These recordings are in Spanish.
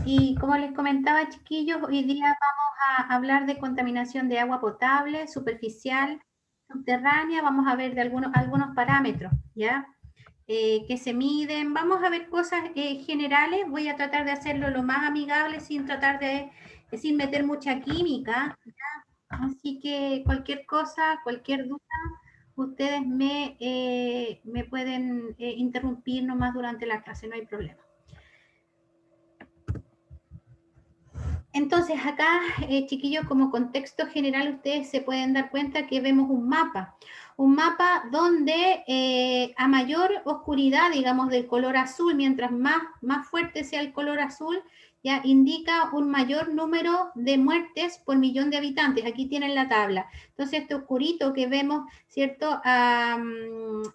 Y como les comentaba, chiquillos, hoy día vamos a hablar de contaminación de agua potable, superficial, subterránea. Vamos a ver de algunos parámetros, ¿ya? Que se miden. Vamos a ver cosas generales. Voy a tratar de hacerlo lo más amigable sin meter mucha química. Así que cualquier cosa, cualquier duda, ustedes me pueden interrumpir nomás durante la clase, no hay problema. Entonces acá, chiquillos, como contexto general, ustedes se pueden dar cuenta que vemos un mapa donde a mayor oscuridad, digamos, del color azul, mientras más fuerte sea el color azul, ya indica un mayor número de muertes por millón de habitantes. Aquí tienen la tabla. Entonces, este oscurito que vemos, ¿cierto?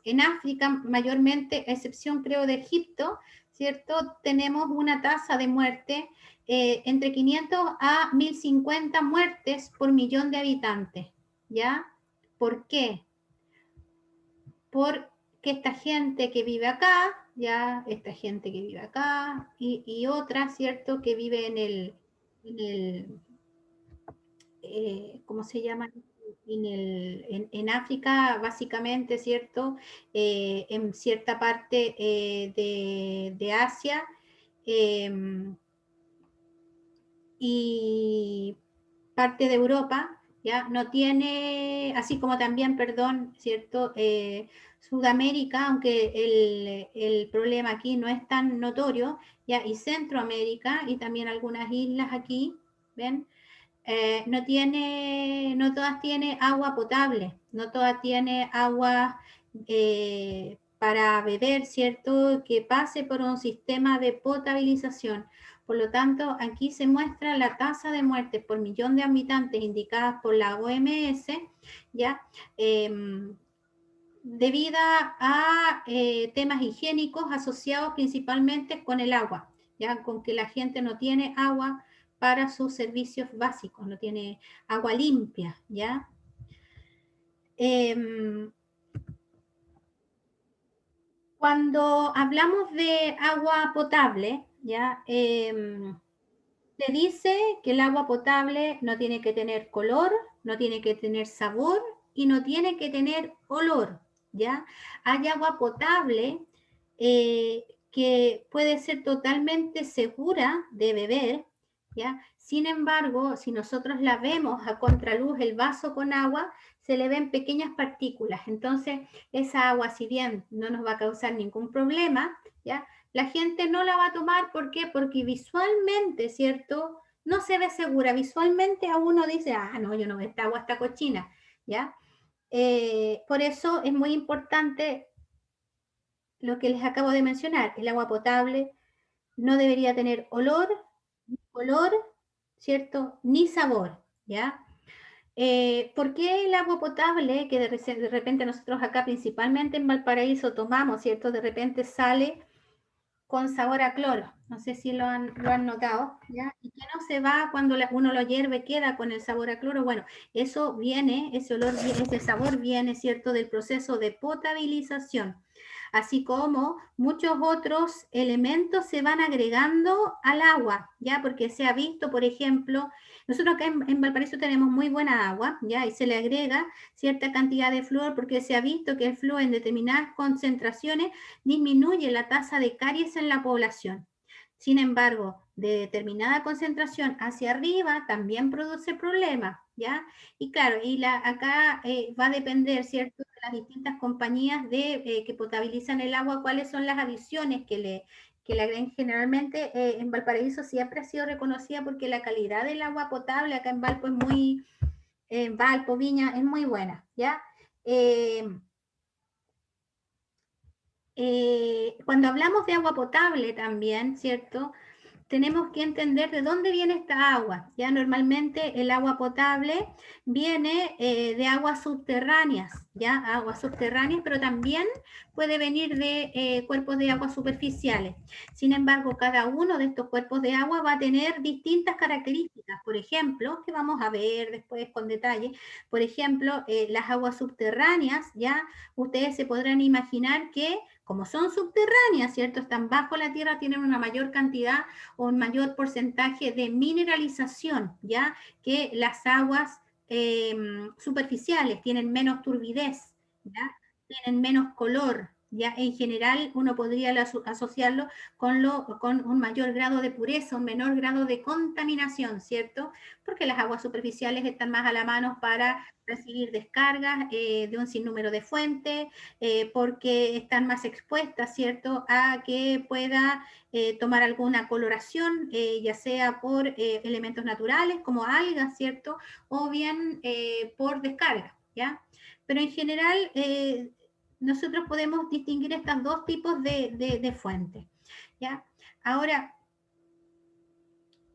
En África, mayormente, a excepción creo de Egipto, ¿cierto? Tenemos una tasa de muerte entre 500 a 1050 muertes por millón de habitantes, ¿ya? ¿Por qué? Porque esta gente que vive acá, ya, esta gente que vive acá y otra, ¿cierto? Que vive ¿cómo se llama? En África, básicamente, ¿cierto? En cierta parte de Asia, eh, y parte de Europa, ¿ya? No tiene, así como también, perdón, ¿cierto? Sudamérica, aunque el problema aquí no es tan notorio, ¿ya? Y Centroamérica y también algunas islas aquí, ¿ven? No todas tienen agua potable, no todas tienen agua para beber, ¿cierto? Que pase por un sistema de potabilización. Por lo tanto, aquí se muestra la tasa de muertes por millón de habitantes indicadas por la OMS, ¿ya? Debido a temas higiénicos asociados principalmente con el agua, ¿ya? Con que la gente no tiene agua para sus servicios básicos, no tiene agua limpia, ¿ya? Eh, Cuando hablamos de agua potable, ¿ya? Se dice que el agua potable no tiene que tener color, no tiene que tener sabor y no tiene que tener olor, ¿ya? Hay agua potable que puede ser totalmente segura de beber, ¿ya? Sin embargo, si nosotros la vemos a contraluz, el vaso con agua, se le ven pequeñas partículas. Entonces, esa agua, si bien no nos va a causar ningún problema, ¿ya? La gente no la va a tomar, ¿por qué? Porque visualmente, ¿cierto? No se ve segura. Visualmente a uno dice, ah, no, yo no, esta agua está cochina, ¿ya? Por eso es muy importante lo que les acabo de mencionar. El agua potable no debería tener olor, color, ¿cierto? Ni sabor, ¿ya? ¿Por qué el agua potable, que de repente nosotros acá principalmente en Valparaíso tomamos, ¿cierto? De repente sale con sabor a cloro. No sé si lo han notado, ¿ya? Y que no se va cuando uno lo hierve, queda con el sabor a cloro. Bueno, eso viene, ese olor, ese sabor viene, ¿cierto?, del proceso de potabilización. Así como muchos otros elementos se van agregando al agua, ¿ya? Porque se ha visto, por ejemplo, nosotros acá en Valparaíso tenemos muy buena agua, ¿ya? Y se le agrega cierta cantidad de flúor porque se ha visto que el flúor en determinadas concentraciones disminuye la tasa de caries en la población. Sin embargo, de determinada concentración hacia arriba también produce problemas, ¿ya? Y claro, acá va a depender, ¿cierto?, de las distintas compañías que potabilizan el agua, cuáles son las adiciones que le agregan. Generalmente en Valparaíso siempre ha sido reconocida porque la calidad del agua potable acá en Valpo es en Valpo, Viña, es muy buena, ¿ya? Eh, Cuando hablamos de agua potable también, ¿cierto? Tenemos que entender de dónde viene esta agua. Ya normalmente el agua potable viene de aguas subterráneas, ya aguas subterráneas, pero también puede venir de cuerpos de agua superficiales. Sin embargo, cada uno de estos cuerpos de agua va a tener distintas características. Por ejemplo, que vamos a ver después con detalle, por ejemplo, las aguas subterráneas, ya ustedes se podrán imaginar que como son subterráneas, ¿cierto? Están bajo la tierra, tienen una mayor cantidad o un mayor porcentaje de mineralización, ¿ya? Que las aguas superficiales, tienen menos turbidez, ¿ya? Tienen menos color, ya en general uno podría asociarlo con un mayor grado de pureza, un menor grado de contaminación, ¿cierto? Porque las aguas superficiales están más a la mano para recibir descargas de un sinnúmero de fuentes, porque están más expuestas, ¿cierto?, a que pueda tomar alguna coloración, ya sea por elementos naturales como algas, ¿cierto?, o bien por descarga, ¿ya? Pero en general, nosotros podemos distinguir estos dos tipos de fuentes, ¿ya? Ahora,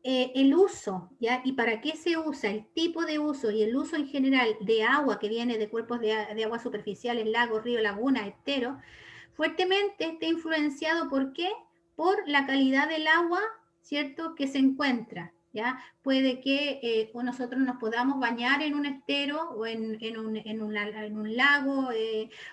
el uso, ¿ya? ¿Y para qué se usa? El tipo de uso y el uso en general de agua que viene de cuerpos de aguas superficiales, lagos, ríos, lagunas, esteros, fuertemente está influenciado, ¿por qué? Por la calidad del agua, ¿cierto?, que se encuentra, ¿ya? Puede que nosotros nos podamos bañar en un estero o en un lago,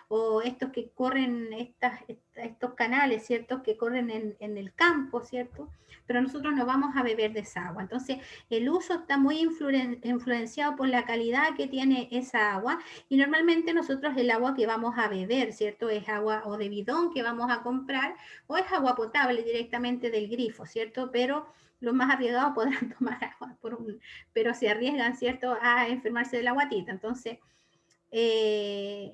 o estos que corren, estos canales, ¿cierto?, que corren en el campo, ¿cierto?, pero nosotros no vamos a beber de esa agua. Entonces, el uso está muy influenciado por la calidad que tiene esa agua, y normalmente nosotros el agua que vamos a beber, ¿cierto?, es agua o de bidón que vamos a comprar, o es agua potable directamente del grifo, ¿cierto? Pero los más arriesgados podrán tomar agua, pero se arriesgan, ¿cierto?, a enfermarse de la guatita. Entonces, eh,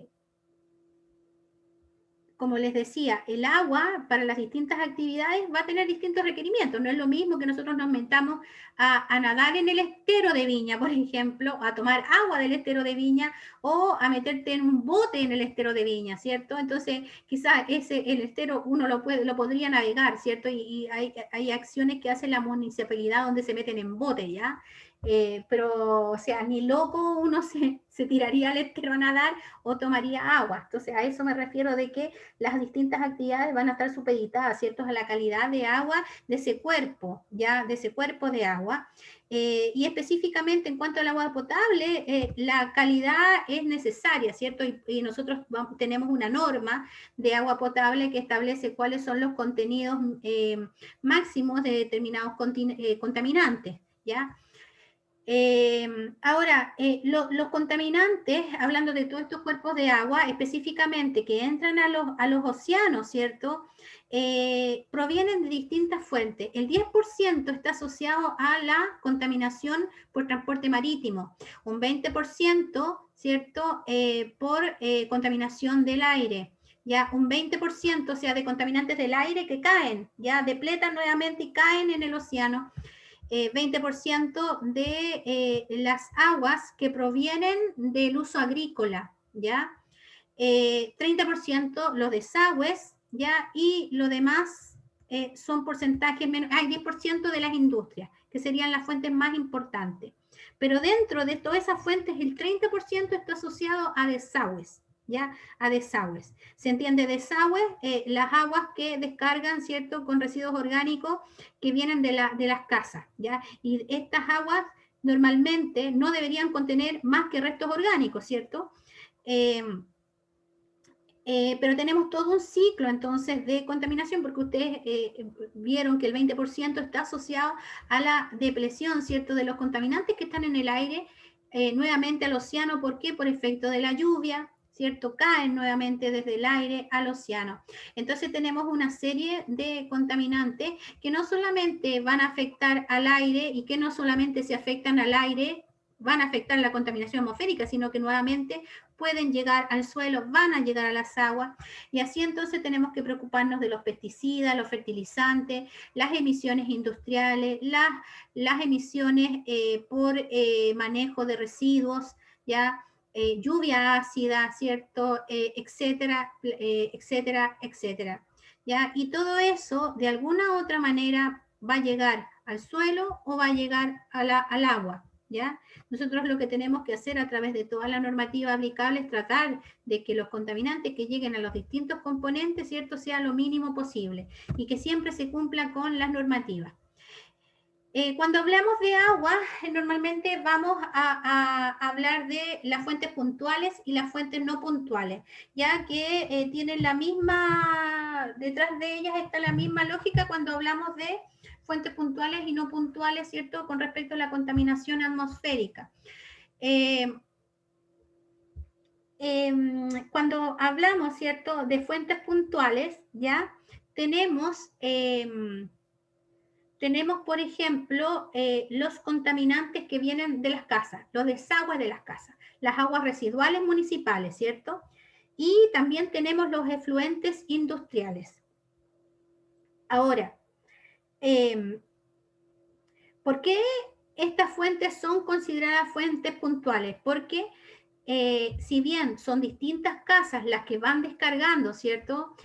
como les decía, el agua para las distintas actividades va a tener distintos requerimientos. No es lo mismo que nosotros nos metamos a nadar en el estero de Viña, por ejemplo, a tomar agua del estero de Viña, o a meterte en un bote en el estero de Viña, ¿cierto? Entonces, quizás el estero uno lo podría navegar, ¿cierto? Y hay acciones que hace la municipalidad donde se meten en bote, ¿ya? Pero, o sea, ni loco uno se tiraría al estero a nadar o tomaría agua. Entonces, a eso me refiero, de que las distintas actividades van a estar supeditadas, ¿cierto?, a la calidad de agua de ese cuerpo, ya, de ese cuerpo de agua. Y específicamente en cuanto al agua potable, la calidad es necesaria, ¿cierto? Y nosotros tenemos una norma de agua potable que establece cuáles son los contenidos máximos de determinados contaminantes, ¿ya? Ahora, los contaminantes, hablando de todos estos cuerpos de agua, específicamente que entran a los océanos, ¿cierto? Provienen de distintas fuentes. El 10% está asociado a la contaminación por transporte marítimo, un 20%, ¿cierto?, por contaminación del aire, ya un 20%, o sea, de contaminantes del aire que caen, ya depletan nuevamente y caen en el océano. 20% de las aguas que provienen del uso agrícola, ¿ya? 30% los desagües, ¿ya? Y lo demás son porcentajes menos, hay 10% de las industrias, que serían las fuentes más importantes. Pero dentro de todas esas fuentes, el 30% está asociado a desagües, ¿ya? A desagües. ¿Se entiende desagües? Las aguas que descargan, ¿cierto?, con residuos orgánicos que vienen de las casas, ¿ya? Y estas aguas normalmente no deberían contener más que restos orgánicos, ¿cierto? Pero tenemos todo un ciclo entonces de contaminación, porque ustedes vieron que el 20% está asociado a la depresión, ¿cierto?, de los contaminantes que están en el aire, nuevamente al océano. ¿Por qué? Por efecto de la lluvia, ¿cierto? Caen nuevamente desde el aire al océano. Entonces tenemos una serie de contaminantes que no solamente van a afectar al aire, y que no solamente se afectan al aire, van a afectar la contaminación atmosférica, sino que nuevamente pueden llegar al suelo, van a llegar a las aguas, y así entonces tenemos que preocuparnos de los pesticidas, los fertilizantes, las emisiones industriales, las emisiones por manejo de residuos, ya, lluvia ácida, ¿cierto?, etcétera, etcétera, etcétera, ¿ya? Y todo eso, de alguna u otra manera, va a llegar al suelo o va a llegar al agua, ¿ya? Nosotros lo que tenemos que hacer a través de toda la normativa aplicable es tratar de que los contaminantes que lleguen a los distintos componentes, ¿cierto?, sea lo mínimo posible, y que siempre se cumpla con las normativas. Cuando hablamos de agua, normalmente vamos a hablar de las fuentes puntuales y las fuentes no puntuales, ya que tienen detrás de ellas está la misma lógica cuando hablamos de fuentes puntuales y no puntuales, ¿cierto? Con respecto a la contaminación atmosférica. Cuando hablamos, ¿cierto?, de fuentes puntuales, ¿ya? Tenemos, por ejemplo, los contaminantes que vienen de las casas, los desagües de las casas, las aguas residuales municipales, ¿cierto? Y también tenemos los efluentes industriales. Ahora, ¿por qué estas fuentes son consideradas fuentes puntuales? Porque si bien son distintas casas las que van descargando, ¿cierto?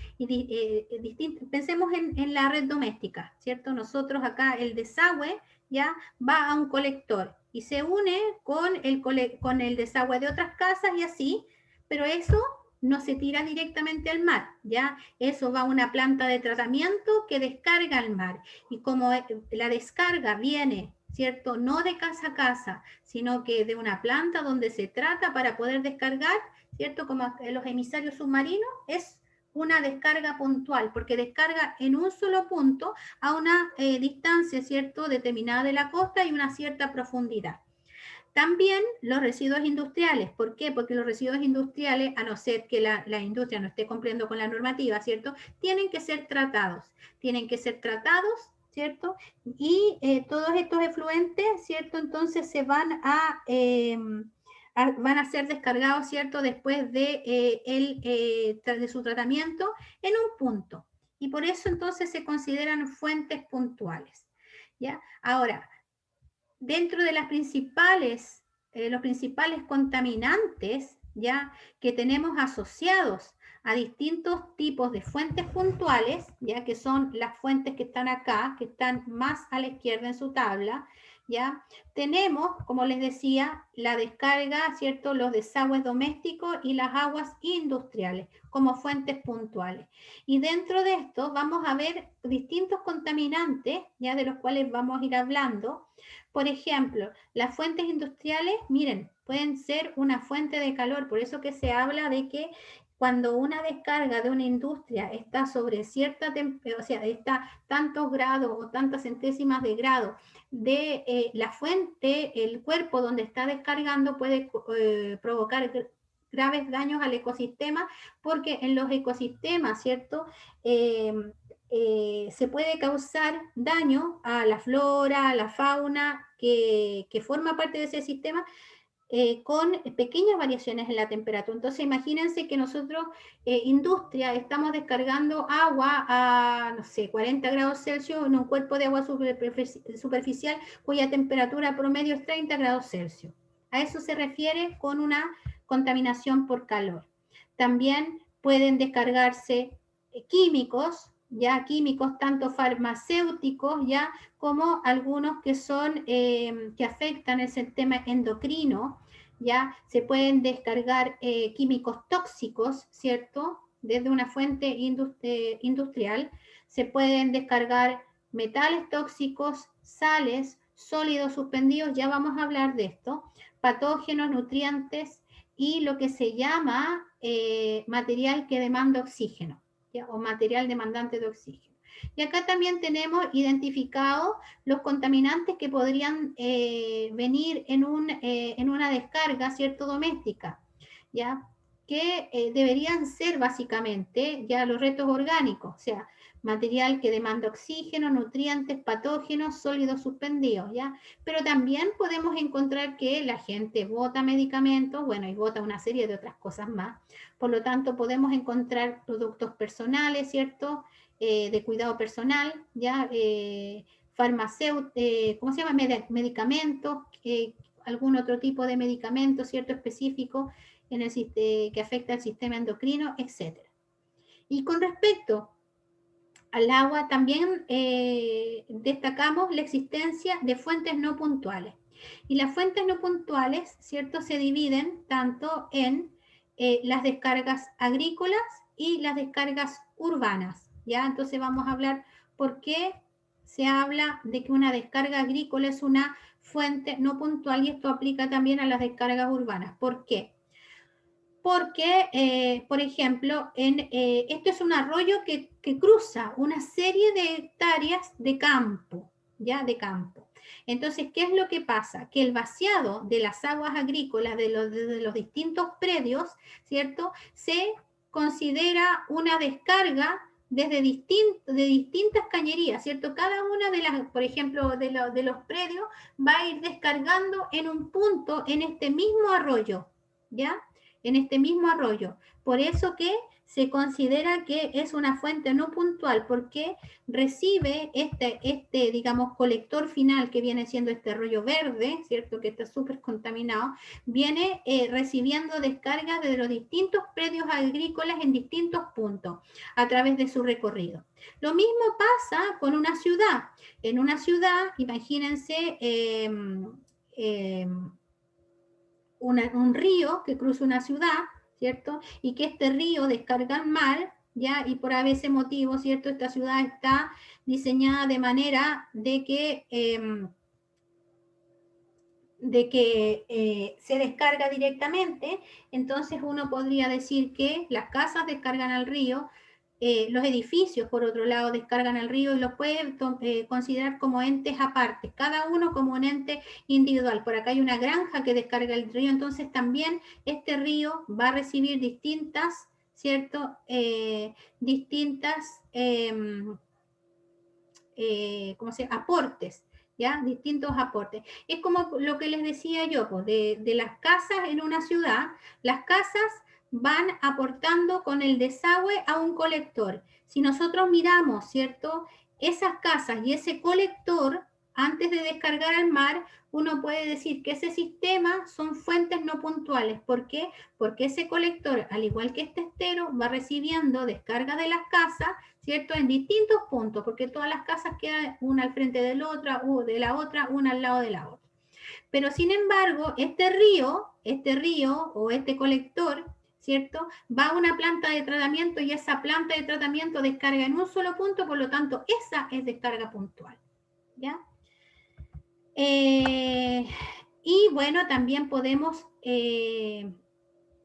Pensemos en la red doméstica, ¿cierto? Nosotros acá el desagüe ya va a un colector y se une con el desagüe de otras casas y así, pero eso no se tira directamente al mar, ¿ya? Eso va a una planta de tratamiento que descarga al mar. Y como la descarga viene, ¿cierto? No de casa a casa, sino que de una planta donde se trata para poder descargar, ¿cierto? Como los emisarios submarinos, es una descarga puntual, porque descarga en un solo punto a una distancia, ¿cierto? Determinada de la costa y una cierta profundidad. También los residuos industriales. ¿Por qué? Porque los residuos industriales, a no ser que la industria no esté cumpliendo con la normativa, ¿cierto? Tienen que ser tratados. Tienen que ser tratados, ¿cierto? Y todos estos efluentes, ¿cierto? Entonces se van a ser descargados, ¿cierto? Después de su tratamiento en un punto. Y por eso entonces se consideran fuentes puntuales. ¿Ya? Ahora, dentro de los principales contaminantes, ya, que tenemos asociados a distintos tipos de fuentes puntuales, ya, que son las fuentes que están acá, que están más a la izquierda en su tabla, ya, tenemos, como les decía, la descarga, ¿cierto?, los desagües domésticos y las aguas industriales como fuentes puntuales. Y dentro de esto vamos a ver distintos contaminantes, ya, de los cuales vamos a ir hablando. Por ejemplo, las fuentes industriales, miren, pueden ser una fuente de calor, por eso que se habla de que cuando una descarga de una industria está sobre cierta temperatura, o sea, está tantos grados o tantas centésimas de grado de la fuente, el cuerpo donde está descargando puede provocar graves daños al ecosistema, porque en los ecosistemas, ¿cierto? Se puede causar daño a la flora, a la fauna que forma parte de ese sistema con pequeñas variaciones en la temperatura. Entonces imagínense que nosotros, industria, estamos descargando agua a, no sé, 40 grados Celsius en un cuerpo de agua superficial cuya temperatura promedio es 30 grados Celsius. A eso se refiere con una contaminación por calor. También pueden descargarse químicos, ya químicos tanto farmacéuticos, ya como algunos que son que afectan el sistema endocrino, ya se pueden descargar químicos tóxicos, ¿cierto? Desde una fuente industrial, se pueden descargar metales tóxicos, sales, sólidos suspendidos, ya vamos a hablar de esto, patógenos, nutrientes y lo que se llama material que demanda oxígeno, ¿ya? O material demandante de oxígeno. Y acá también tenemos identificados los contaminantes que podrían venir en una descarga, ¿cierto?, doméstica, ¿ya? Que deberían ser básicamente ya los restos orgánicos, o sea, material que demanda oxígeno, nutrientes, patógenos, sólidos suspendidos, ¿ya? Pero también podemos encontrar que la gente bota medicamentos, bueno, y bota una serie de otras cosas más. Por lo tanto, podemos encontrar productos personales, ¿cierto?, de cuidado personal, ¿ya? Farmacéuticos, ¿cómo se llama? Medicamentos, algún otro tipo de medicamento, ¿cierto?, específico que afecta al sistema endocrino, etc. Y con respecto al agua, también destacamos la existencia de fuentes no puntuales. Y las fuentes no puntuales, ¿cierto?, se dividen tanto en las descargas agrícolas y las descargas urbanas, ¿ya? Entonces vamos a hablar por qué se habla de que una descarga agrícola es una fuente no puntual y esto aplica también a las descargas urbanas. ¿Por qué? porque, por ejemplo, esto es un arroyo que cruza una serie de hectáreas de campo, ¿ya? De campo. Entonces, ¿qué es lo que pasa? Que el vaciado de las aguas agrícolas de los distintos predios, ¿cierto? Se considera una descarga desde de distintas cañerías, ¿cierto? Cada una de las, por ejemplo, de los predios va a ir descargando en un punto en este mismo arroyo, ¿ya? En este mismo arroyo. Por eso que se considera que es una fuente no puntual, porque recibe digamos, colector final que viene siendo este arroyo verde, ¿cierto? Que está súper contaminado, viene recibiendo descargas de los distintos predios agrícolas en distintos puntos a través de su recorrido. Lo mismo pasa con una ciudad. En una ciudad, imagínense, un río que cruza una ciudad, ¿cierto? Y que este río descarga al mar, ¿ya? Y por ese motivo, ¿cierto? Esta ciudad está diseñada de manera de que se descarga directamente. Entonces uno podría decir que las casas descargan al río, los edificios, por otro lado, descargan al río y los pueden considerar como entes aparte, cada uno como un ente individual. Por acá hay una granja que descarga el río, entonces también este río va a recibir distintas, ¿cierto? Distintas, ¿cómo se llama? Aportes, ¿ya? Distintos aportes. Es como lo que les decía yo, pues, de las casas en una ciudad, las casas van aportando con el desagüe a un colector. Si nosotros miramos, ¿cierto? Esas casas y ese colector, antes de descargar al mar, uno puede decir que ese sistema son fuentes no puntuales. ¿Por qué? Porque ese colector, al igual que este estero, va recibiendo descarga de las casas, ¿cierto? En distintos puntos, porque todas las casas quedan una al frente de la otra, o de la otra, una al lado de la otra. Pero sin embargo, este río o este colector, ¿cierto? Va a una planta de tratamiento y esa planta de tratamiento descarga en un solo punto, por lo tanto, esa es descarga puntual, ¿ya? Y bueno, también podemos,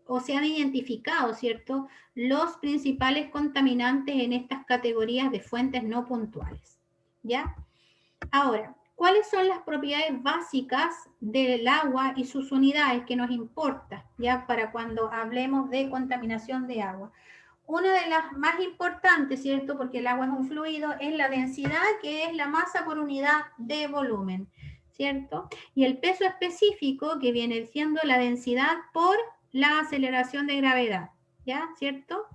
o se han identificado, ¿cierto?, los principales contaminantes en estas categorías de fuentes no puntuales, ¿ya? Ahora, ¿cuáles son las propiedades básicas del agua y sus unidades que nos importa, ya, para cuando hablemos de contaminación de agua? Una de las más importantes, ¿cierto?, porque el agua es un fluido, es la densidad, que es la masa por unidad de volumen, ¿cierto? Y el peso específico, que viene siendo la densidad por la aceleración de gravedad, ¿ya? ¿Cierto?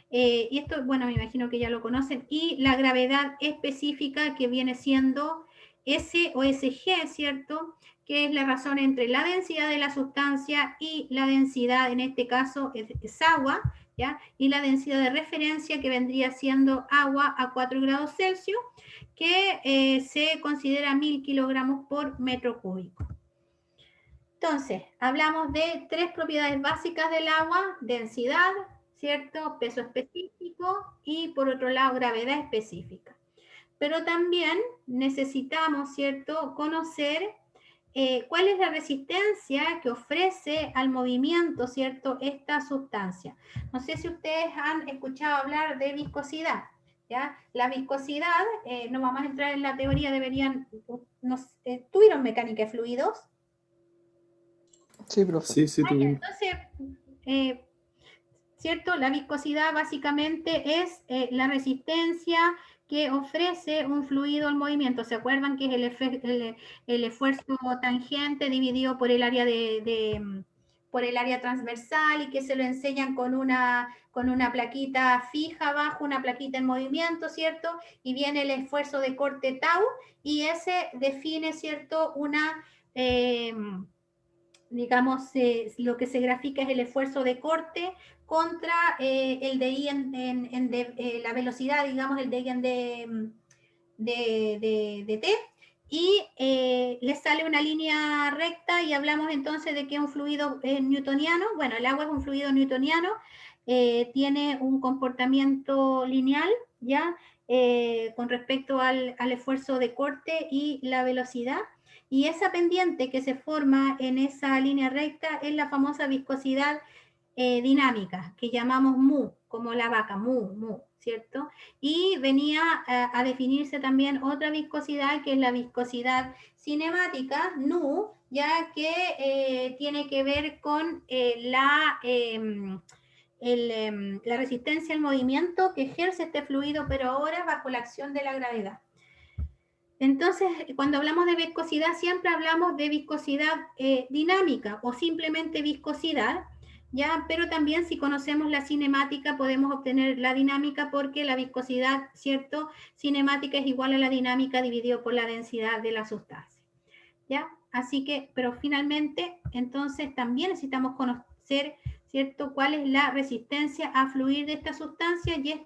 Y esto, bueno, me imagino que ya lo conocen, y la gravedad específica, que viene siendo S o SG, ¿cierto? Que es la razón entre la densidad de la sustancia y la densidad, en este caso es agua, ¿ya? Y la densidad de referencia, que vendría siendo agua a 4 grados Celsius, que se considera 1000 kilogramos por metro cúbico. Entonces, hablamos de 3 propiedades básicas del agua: densidad, ¿cierto?, peso específico y, por otro lado, gravedad específica. Pero también necesitamos, ¿cierto?, conocer cuál es la resistencia que ofrece al movimiento, ¿cierto?, esta sustancia. No sé si ustedes han escuchado hablar de viscosidad, ¿ya? La viscosidad, no vamos a entrar en la teoría, ¿tuvieron mecánica de fluidos? Sí, profe. Sí, tuve. Entonces, ¿cierto? La viscosidad básicamente es la resistencia que ofrece un fluido al movimiento. ¿Se acuerdan que es el esfuerzo tangente dividido por el área por el área transversal, y que se lo enseñan con una plaquita fija abajo, una plaquita en movimiento, ¿cierto? Y viene el esfuerzo de corte tau, y ese define, ¿cierto?, digamos, lo que se grafica es el esfuerzo de corte contra el de I la velocidad, digamos, el de I de T, y les sale una línea recta, y hablamos entonces de que es un fluido newtoniano. Bueno, el agua es un fluido newtoniano, tiene un comportamiento lineal, ¿ya? Con respecto al esfuerzo de corte y la velocidad. Y esa pendiente que se forma en esa línea recta es la famosa viscosidad dinámicas, que llamamos mu, como la vaca, mu, ¿cierto? Y venía a definirse también otra viscosidad, que es la viscosidad cinemática, nu, ya que tiene que ver con la resistencia al movimiento que ejerce este fluido, pero ahora bajo la acción de la gravedad. Entonces, cuando hablamos de viscosidad, siempre hablamos de viscosidad dinámica o simplemente viscosidad, ¿ya? Pero también si conocemos la cinemática podemos obtener la dinámica, porque la viscosidad, ¿cierto? Cinemática es igual a la dinámica dividido por la densidad de la sustancia, ¿ya? Así que, pero finalmente, entonces también necesitamos conocer, ¿cierto?, cuál es la resistencia a fluir de esta sustancia, y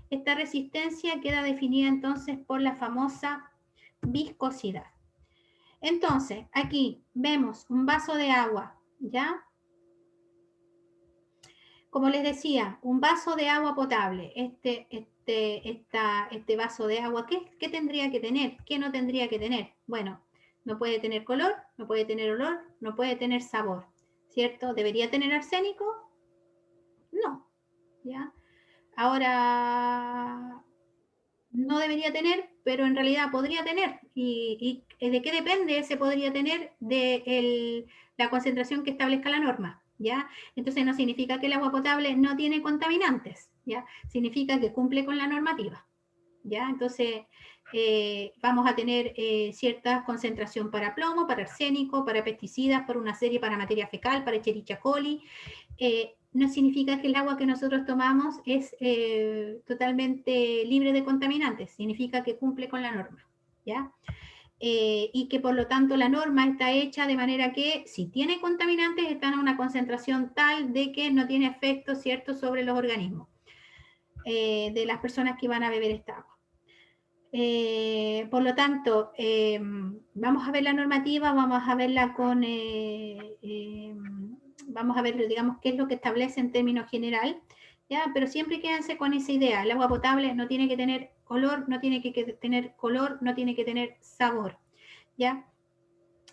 esta resistencia queda definida entonces por la famosa viscosidad. Entonces, aquí vemos un vaso de agua, ¿ya? Como les decía, un vaso de agua potable. Este vaso de agua, ¿qué tendría que tener? ¿Qué no tendría que tener? Bueno, no puede tener color, no puede tener olor, no puede tener sabor, ¿cierto? ¿Debería tener arsénico? No, ¿ya? Ahora, no debería tener, pero en realidad podría tener. ¿Y de qué depende ese podría tener? De la concentración que establezca la norma, ¿ya? Entonces no significa que el agua potable no tiene contaminantes, ¿ya? Significa que cumple con la normativa, ¿ya? Entonces vamos a tener cierta concentración para plomo, para arsénico, para pesticidas, para una serie, para materia fecal, para Escherichia coli. No significa que el agua que nosotros tomamos es totalmente libre de contaminantes, significa que cumple con la norma, ¿ya? Y que por lo tanto la norma está hecha de manera que si tiene contaminantes están a una concentración tal de que no tiene efecto, ¿cierto?, sobre los organismos de las personas que van a beber esta agua. Por lo tanto, vamos a ver la normativa, vamos a verla con... vamos a ver, digamos, qué es lo que establece en términos general, ¿ya? Pero siempre quédense con esa idea: el agua potable no tiene que tener olor, no tiene que tener color, no tiene que tener sabor, ¿ya?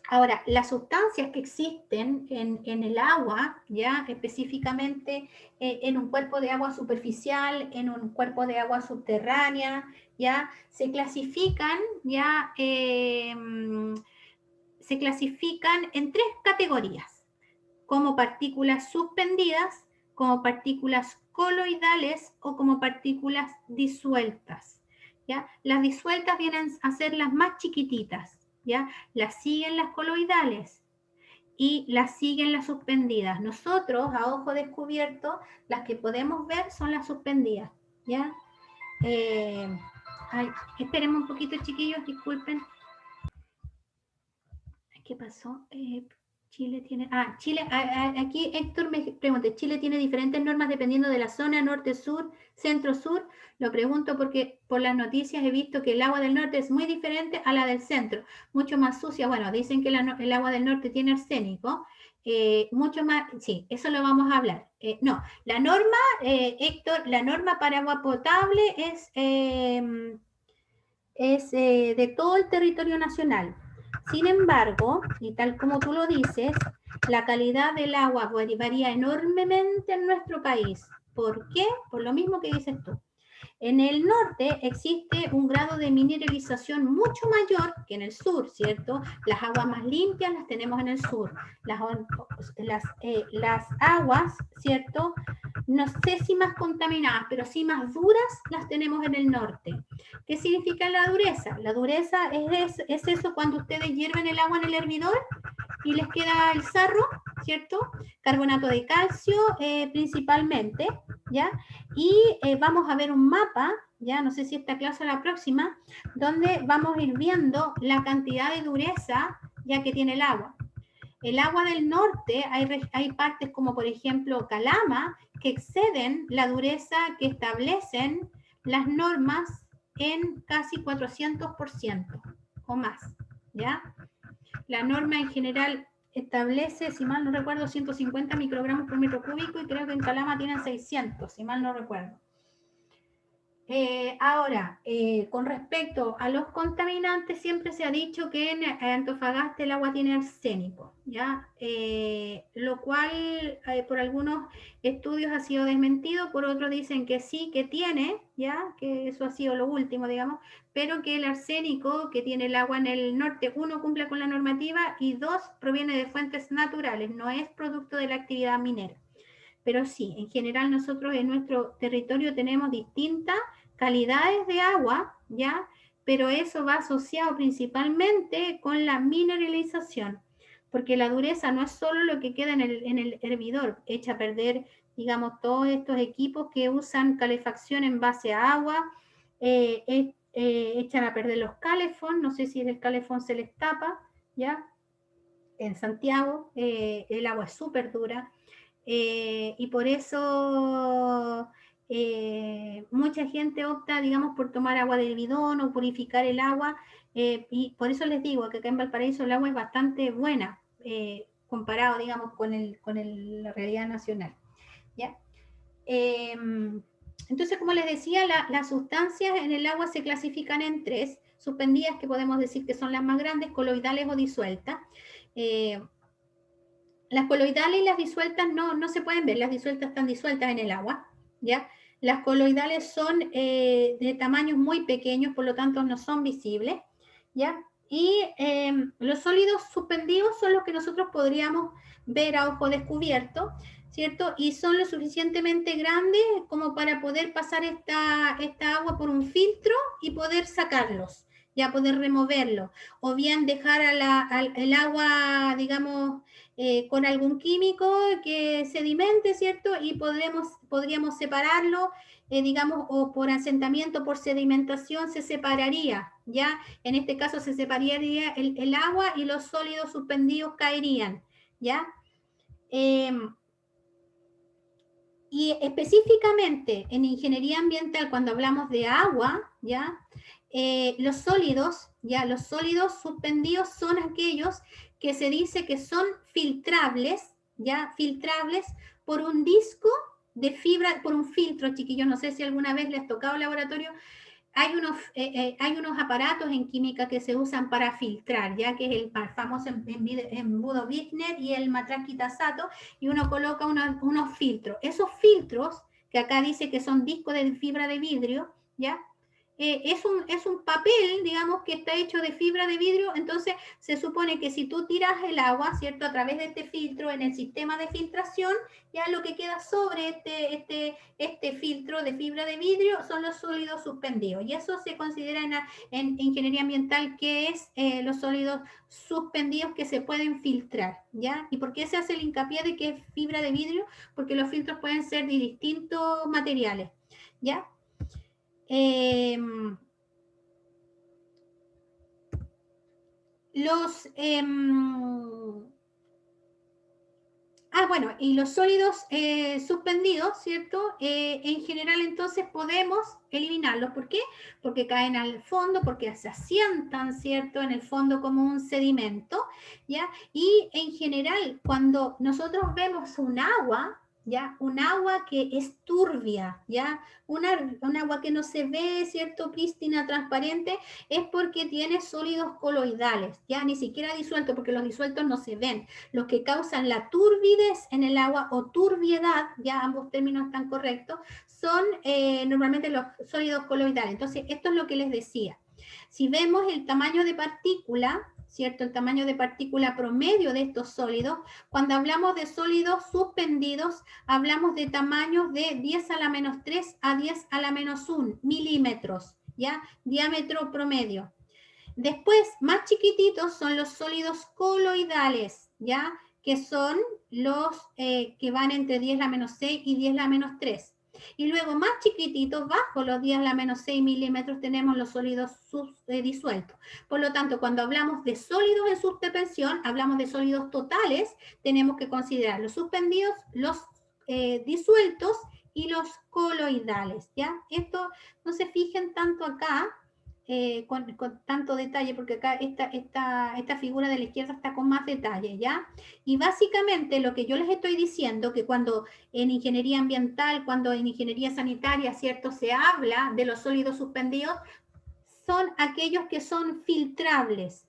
Ahora, las sustancias que existen en el agua, ¿ya? Específicamente en un cuerpo de agua superficial, en un cuerpo de agua subterránea, ¿ya? Se clasifican, ¿ya? Se clasifican en 3 categorías: como partículas suspendidas, como partículas coloidales o como partículas disueltas, ¿ya? Las disueltas vienen a ser las más chiquititas, ¿ya? Las siguen las coloidales y las siguen las suspendidas. Nosotros, a ojo descubierto, las que podemos ver son las suspendidas, ¿ya? Ay, esperemos un poquito, chiquillos, disculpen. ¿Qué pasó? Chile tiene... Chile, aquí Héctor me pregunta, ¿Chile tiene diferentes normas dependiendo de la zona, norte-sur, centro-sur? Lo pregunto porque por las noticias he visto que el agua del norte es muy diferente a la del centro, mucho más sucia. Bueno, dicen que el agua del norte tiene arsénico, mucho más... Sí, eso lo vamos a hablar. No, la norma, Héctor, la norma para agua potable es de todo el territorio nacional. Sin embargo, y tal como tú lo dices, la calidad del agua varía enormemente en nuestro país. ¿Por qué? Por lo mismo que dices tú. En el norte existe un grado de mineralización mucho mayor que en el sur, ¿cierto? Las aguas más limpias las tenemos en el sur. Las aguas, ¿cierto?, no sé si más contaminadas, pero sí más duras, las tenemos en el norte. ¿Qué significa la dureza? La dureza es eso cuando ustedes hierven el agua en el hervidor y les queda el sarro, ¿cierto? Carbonato de calcio principalmente, ¿ya? Y vamos a ver un mapa, ya no sé si esta clase o la próxima, donde vamos a ir viendo la cantidad de dureza ya que tiene el agua. El agua del norte, hay partes como por ejemplo Calama, que exceden la dureza que establecen las normas en casi 400% o más, ¿ya? La norma en general establece, si mal no recuerdo, 150 microgramos por metro cúbico, y creo que en Calama tienen 600, si mal no recuerdo. Ahora, con respecto a los contaminantes, siempre se ha dicho que en Antofagasta el agua tiene arsénico, ¿ya? Lo cual por algunos estudios ha sido desmentido, por otros dicen que sí, que tiene, ¿ya? Que eso ha sido lo último, digamos, pero que el arsénico que tiene el agua en el norte, uno, cumple con la normativa y dos, proviene de fuentes naturales, no es producto de la actividad minera. Pero sí, en general nosotros en nuestro territorio tenemos distintas calidades de agua, ¿ya? Pero eso va asociado principalmente con la mineralización, porque la dureza no es solo lo que queda en el hervidor, echa a perder, digamos, todos estos equipos que usan calefacción en base a agua, echan a perder los calefón, no sé si el calefón se les tapa, ¿ya? En Santiago el agua es súper dura, y por eso mucha gente opta, digamos, por tomar agua del bidón o purificar el agua, y por eso les digo que acá en Valparaíso el agua es bastante buena, comparado, digamos, con la realidad nacional, ¿ya? Entonces, como les decía, las sustancias en el agua se clasifican en tres, suspendidas, que podemos decir que son las más grandes, coloidales o disueltas. Las coloidales y las disueltas no se pueden ver, las disueltas están disueltas en el agua, ¿ya? Las coloidales son de tamaños muy pequeños, por lo tanto no son visibles, ¿ya? Y los sólidos suspendidos son los que nosotros podríamos ver a ojo descubierto, ¿cierto? Y son lo suficientemente grandes como para poder pasar esta agua por un filtro y poder sacarlos, ya poder removerlo, o bien dejar el agua, digamos, con algún químico que sedimente, ¿cierto? Y podríamos separarlo, digamos, o por asentamiento, por sedimentación, se separaría, ¿ya? En este caso se separaría el agua y los sólidos suspendidos caerían, ¿ya? Y específicamente en ingeniería ambiental, cuando hablamos de agua, ¿ya? Los sólidos, ¿ya? Los sólidos suspendidos son aquellos que se dice que son filtrables, ¿ya? Filtrables por un disco de fibra, por un filtro, chiquillos, no sé si alguna vez les ha tocado el laboratorio, hay unos aparatos en química que se usan para filtrar, ya que es el famoso embudo Wigner y el matraquitasato, y uno coloca unos filtros. Esos filtros, que acá dice que son discos de fibra de vidrio, ¿ya? Es un papel, digamos, que está hecho de fibra de vidrio, entonces se supone que si tú tiras el agua, ¿cierto?, a través de este filtro en el sistema de filtración, ya lo que queda sobre este filtro de fibra de vidrio son los sólidos suspendidos, y eso se considera en ingeniería ambiental que es los sólidos suspendidos que se pueden filtrar, ¿ya? ¿Y por qué se hace el hincapié de que es fibra de vidrio? Porque los filtros pueden ser de distintos materiales, ¿ya? Bueno, y los sólidos suspendidos, ¿cierto? En general entonces podemos eliminarlos. ¿Por qué? Porque caen al fondo, porque se asientan, ¿cierto? En el fondo como un sedimento, ¿ya? Y en general, cuando nosotros vemos un agua, ¿ya? Un agua que es turbia, ¿ya? Un agua que no se ve, ¿cierto? Prístina, transparente, es porque tiene sólidos coloidales, ya ni siquiera disueltos, porque los disueltos no se ven. Los que causan la turbidez en el agua o turbiedad, ya ambos términos están correctos, son normalmente los sólidos coloidales. Entonces, esto es lo que les decía. Si vemos el tamaño de partícula, ¿cierto? El tamaño de partícula promedio de estos sólidos, cuando hablamos de sólidos suspendidos, hablamos de tamaños de 10 a la menos 3 a 10 a la menos 1 milímetros, ¿ya? Diámetro promedio. Después, más chiquititos son los sólidos coloidales, ¿ya? Que son los que van entre 10 a la menos 6 y 10 a la menos 3. Y luego, más chiquititos, bajo los 10 a la menos 6 milímetros, tenemos los sólidos disueltos. Por lo tanto, cuando hablamos de sólidos en suspensión, hablamos de sólidos totales, tenemos que considerar los suspendidos, los disueltos y los coloidales, ¿ya? Esto no se fijen tanto acá, con tanto detalle, porque acá esta figura de la izquierda está con más detalle, ¿ya? Y básicamente lo que yo les estoy diciendo, que cuando en ingeniería ambiental, cuando en ingeniería sanitaria, ¿cierto?, se habla de los sólidos suspendidos, son aquellos que son filtrables,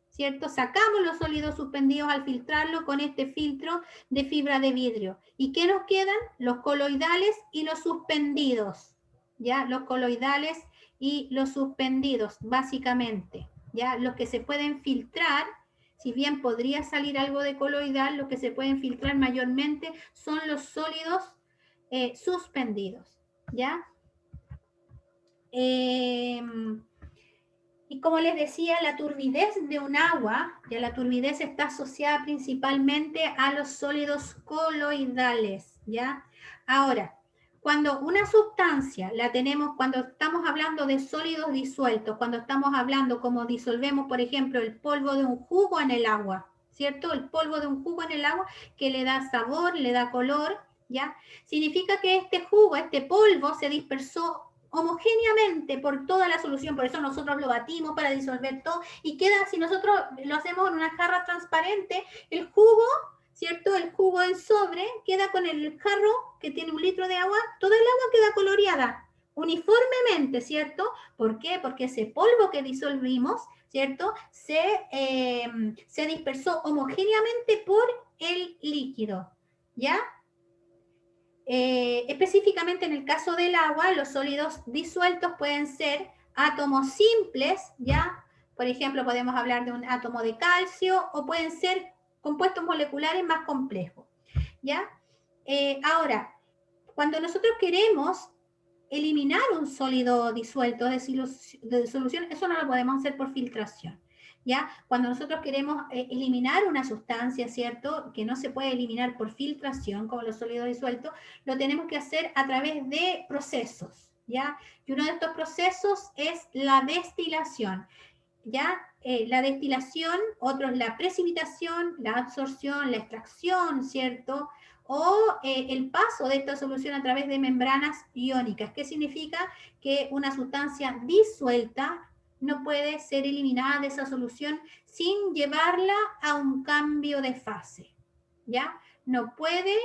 ¿cierto? Sacamos los sólidos suspendidos al filtrarlo con este filtro de fibra de vidrio. ¿Y qué nos quedan? Los coloidales y los suspendidos, ¿ya? Los coloidales y los suspendidos, básicamente, ¿ya? Los que se pueden filtrar, si bien podría salir algo de coloidal, los que se pueden filtrar mayormente son los sólidos suspendidos, ¿ya? Y como les decía, la turbidez de un agua, ya la turbidez está asociada principalmente a los sólidos coloidales, ¿ya? Ahora, cuando una sustancia la tenemos, cuando estamos hablando de sólidos disueltos, cuando estamos hablando como disolvemos, por ejemplo, el polvo de un jugo en el agua, ¿cierto? El polvo de un jugo en el agua que le da sabor, le da color, ¿ya? Significa que este jugo, este polvo se dispersó homogéneamente por toda la solución, por eso nosotros lo batimos para disolver todo y queda, si nosotros lo hacemos en una jarra transparente, el jugo, ¿cierto? El jugo en sobre queda con el jarro que tiene 1 litro de agua, toda el agua queda coloreada uniformemente, ¿cierto? ¿Por qué? Porque ese polvo que disolvimos, ¿cierto? Se dispersó homogéneamente por el líquido, ¿ya? Específicamente en el caso del agua, los sólidos disueltos pueden ser átomos simples, ¿ya? Por ejemplo, podemos hablar de un átomo de calcio o pueden ser compuestos moleculares más complejos, ¿ya? Ahora, cuando nosotros queremos eliminar un sólido disuelto de solución, eso no lo podemos hacer por filtración. ¿Ya? Cuando nosotros queremos eliminar una sustancia, ¿cierto? Que no se puede eliminar por filtración, como los sólidos disueltos, lo tenemos que hacer a través de procesos, ¿ya? Y uno de estos procesos es la destilación, ¿ya? La destilación, otro es la precipitación, la absorción, la extracción, ¿cierto? O el paso de esta solución a través de membranas iónicas. ¿Qué significa? Que una sustancia disuelta no puede ser eliminada de esa solución sin llevarla a un cambio de fase, ¿ya? No puede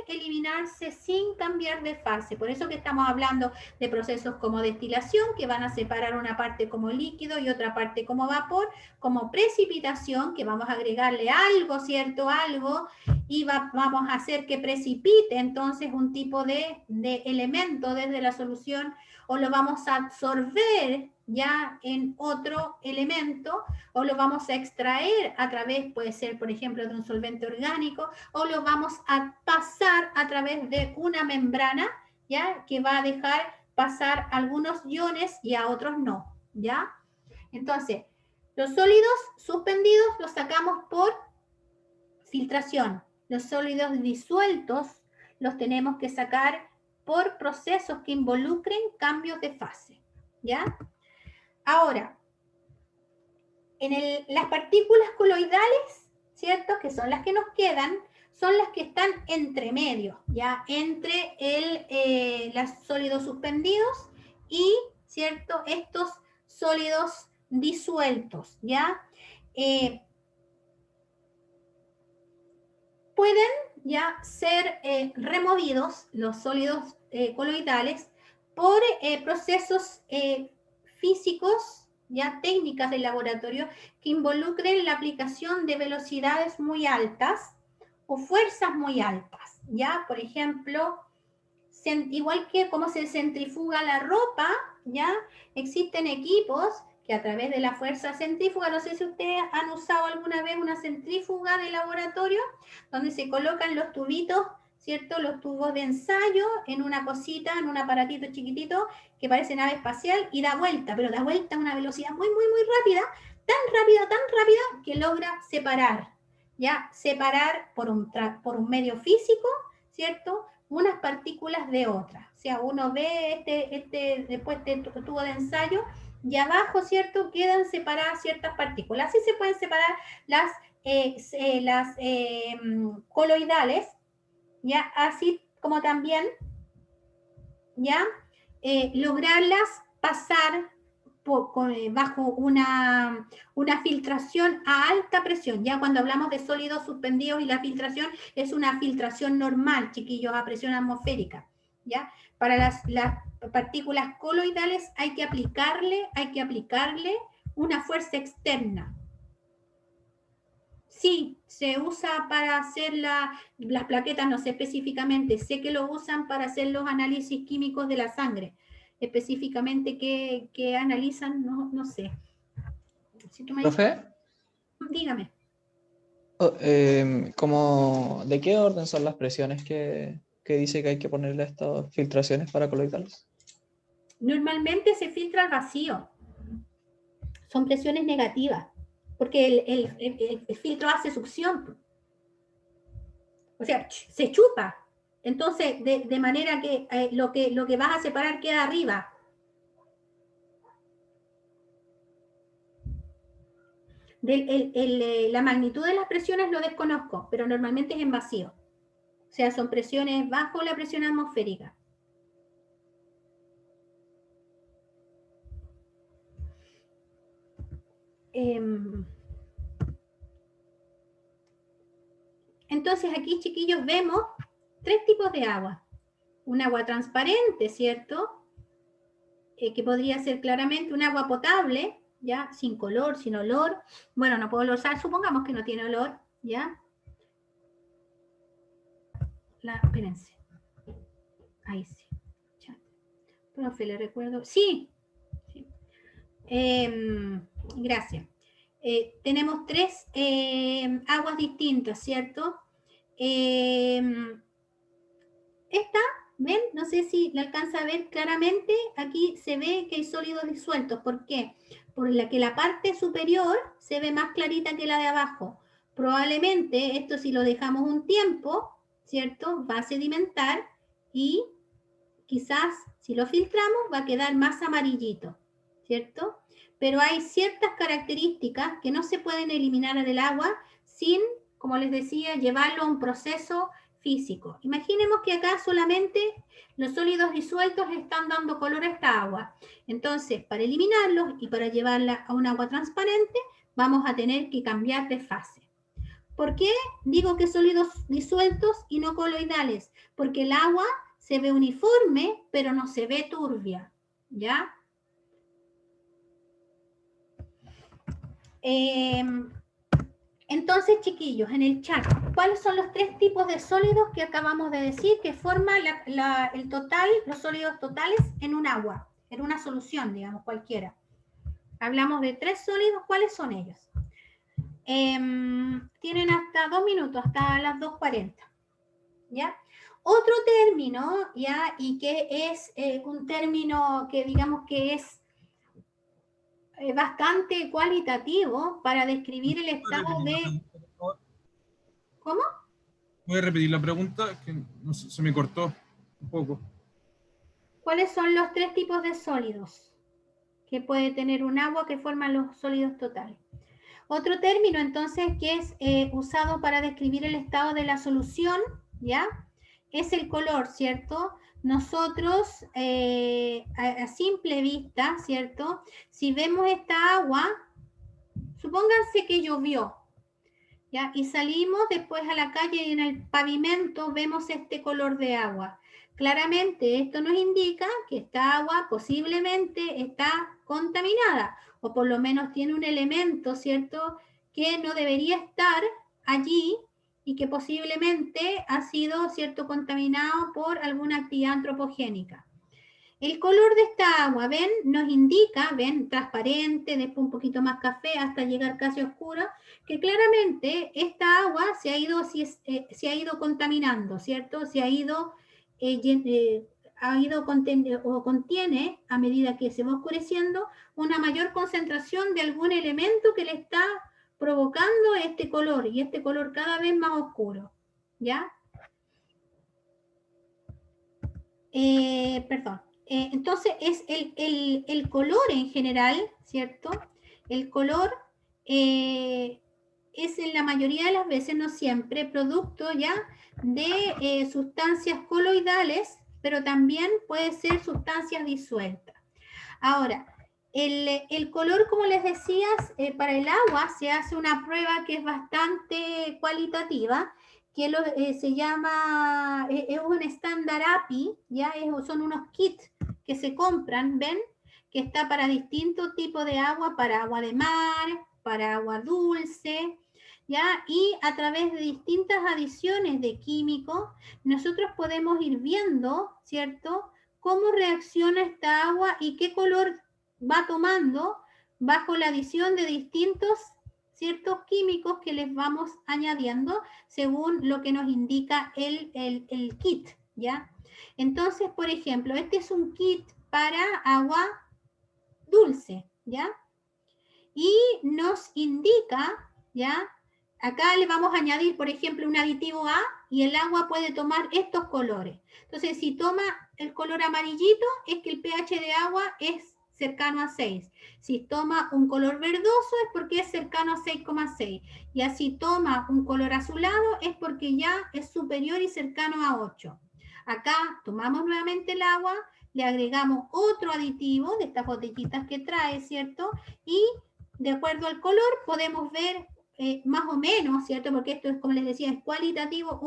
eliminarse sin cambiar de fase. Por eso que estamos hablando de procesos como destilación, que van a separar una parte como líquido y otra parte como vapor, como precipitación, que vamos a agregarle algo, ¿cierto? Algo, y vamos a hacer que precipite entonces un tipo de elemento desde la solución, o lo vamos a absorber ya en otro elemento, o lo vamos a extraer a través, puede ser por ejemplo de un solvente orgánico, o lo vamos a pasar a través de una membrana, ¿ya? Que va a dejar pasar algunos iones y a otros no, ¿ya? Entonces, los sólidos suspendidos los sacamos por filtración. Los sólidos disueltos los tenemos que sacar por procesos que involucren cambios de fase, ¿ya? Ahora, las partículas coloidales, ¿cierto? Que son las que nos quedan, son las que están entre medio, ¿ya? Entre los sólidos suspendidos y, ¿cierto? Estos sólidos disueltos, ¿ya? Pueden ya ser removidos los sólidos coloidales por procesos físicos, ya técnicas del laboratorio, que involucren la aplicación de velocidades muy altas o fuerzas muy altas, ya, por ejemplo, igual que como se centrifuga la ropa, ya, existen equipos que a través de la fuerza centrífuga, no sé si ustedes han usado alguna vez una centrífuga de laboratorio, donde se colocan los tubitos, ¿cierto? Los tubos de ensayo en una cosita, en un aparatito chiquitito que parece nave espacial y da vuelta, pero da vuelta a una velocidad muy, muy, muy rápida, tan rápida que logra separar, ¿ya? Separar por un medio físico, ¿cierto? Unas partículas de otras. O sea, uno ve después de tubo de ensayo y abajo, ¿cierto? Quedan separadas ciertas partículas. Así se pueden separar las coloidales, ¿ya? Así como también, ¿ya? Lograrlas pasar bajo una filtración a alta presión. Ya cuando hablamos de sólidos suspendidos y la filtración es una filtración normal, chiquillos, a presión atmosférica. ¿Ya? Para las partículas coloidales hay que aplicarle una fuerza externa. Sí, se usa para hacer las plaquetas, no sé específicamente, sé que lo usan para hacer los análisis químicos de la sangre. Específicamente qué analizan, no sé. Si tú me dices, ¿Profe? dígame. ¿De qué orden son las presiones que dice que hay que ponerle a estas filtraciones para coloidales? Normalmente se filtra al vacío. Son presiones negativas, porque el filtro hace succión. O sea, se chupa. Entonces, de manera que lo que vas a separar queda arriba. La magnitud de las presiones lo desconozco, pero normalmente es en vacío. O sea, son presiones bajo la presión atmosférica. Entonces aquí, chiquillos, vemos 3 tipos de agua. Un agua transparente, ¿cierto? Que podría ser claramente un agua potable, ¿ya? Sin color, sin olor. Bueno, no puedo usar, supongamos que no tiene olor, ¿ya? Espérense. Ahí sí. Ya. Profe, le recuerdo. Sí. Gracias. Tenemos 3 aguas distintas, ¿cierto? Esta, ¿ven? No sé si la alcanza a ver claramente. Aquí se ve que hay sólidos disueltos. ¿Por qué? Por la que la parte superior se ve más clarita que la de abajo. Probablemente esto, si lo dejamos un tiempo, ¿cierto? Va a sedimentar y quizás si lo filtramos va a quedar más amarillito, ¿cierto? Pero hay ciertas características que no se pueden eliminar del agua sin, como les decía, llevarlo a un proceso físico. Imaginemos que acá solamente los sólidos disueltos están dando color a esta agua. Entonces, para eliminarlos y para llevarla a un agua transparente, vamos a tener que cambiar de fase. ¿Por qué digo que sólidos disueltos y no coloidales? Porque el agua se ve uniforme, pero no se ve turbia, ¿ya? Entonces, chiquillos, en el chat, ¿cuáles son los 3 tipos de sólidos que acabamos de decir que forman el total, los sólidos totales en un agua, en una solución, digamos, cualquiera? Hablamos de 3 sólidos, ¿cuáles son ellos? Tienen hasta 2 minutos, hasta las 2:40, ¿ya? Otro término, ¿ya? Y que es un término que digamos que es bastante cualitativo para describir el estado de... ¿Cómo? ¿Puede repetir la pregunta? Que no sé, se me cortó un poco. ¿Cuáles son los 3 tipos de sólidos que puede tener un agua que forman los sólidos totales? Otro término, entonces, que es usado para describir el estado de la solución, ¿ya? Es el color, ¿cierto? Nosotros, a simple vista, ¿cierto? Si vemos esta agua, supónganse que llovió, ¿ya? Y salimos después a la calle y en el pavimento vemos este color de agua. Claramente esto nos indica que esta agua posiblemente está contaminada o por lo menos tiene un elemento, ¿cierto?, que no debería estar allí y que posiblemente ha sido, ¿cierto?, contaminado por alguna actividad antropogénica. El color de esta agua, ven, nos indica, ven, transparente, después un poquito más café hasta llegar casi oscura, que claramente esta agua se ha ido contaminando, ¿cierto? Se ha ido, contiene, a medida que se va oscureciendo, una mayor concentración de algún elemento que le está provocando este color, y este color cada vez más oscuro, ¿ya? Perdón. Entonces es el color en general, ¿cierto? El color es en la mayoría de las veces, no siempre, producto ya de sustancias coloidales, pero también puede ser sustancias disueltas. Ahora, el color, como les decía, para el agua se hace una prueba que es bastante cualitativa, que se llama, es un estándar API, ¿ya? Son unos kits que se compran, ¿ven? Que está para distintos tipos de agua, para agua de mar, para agua dulce, ¿ya? Y a través de distintas adiciones de químicos, nosotros podemos ir viendo, ¿cierto?, cómo reacciona esta agua y qué color va tomando bajo la adición de distintos ciertos químicos que les vamos añadiendo según lo que nos indica el kit, ¿ya? Entonces, por ejemplo, este es un kit para agua dulce, ¿ya? Y nos indica, ¿ya? Acá le vamos a añadir, por ejemplo, un aditivo A y el agua puede tomar estos colores. Entonces, si toma el color amarillito, es que el pH de agua es cercano a 6. Si toma un color verdoso, es porque es cercano a 6,6. Y así toma un color azulado, es porque ya es superior y cercano a 8. Acá tomamos nuevamente el agua, le agregamos otro aditivo de estas botellitas que trae, ¿cierto? Y de acuerdo al color podemos ver más o menos, ¿cierto? Porque esto es, como les decía, es cualitativo,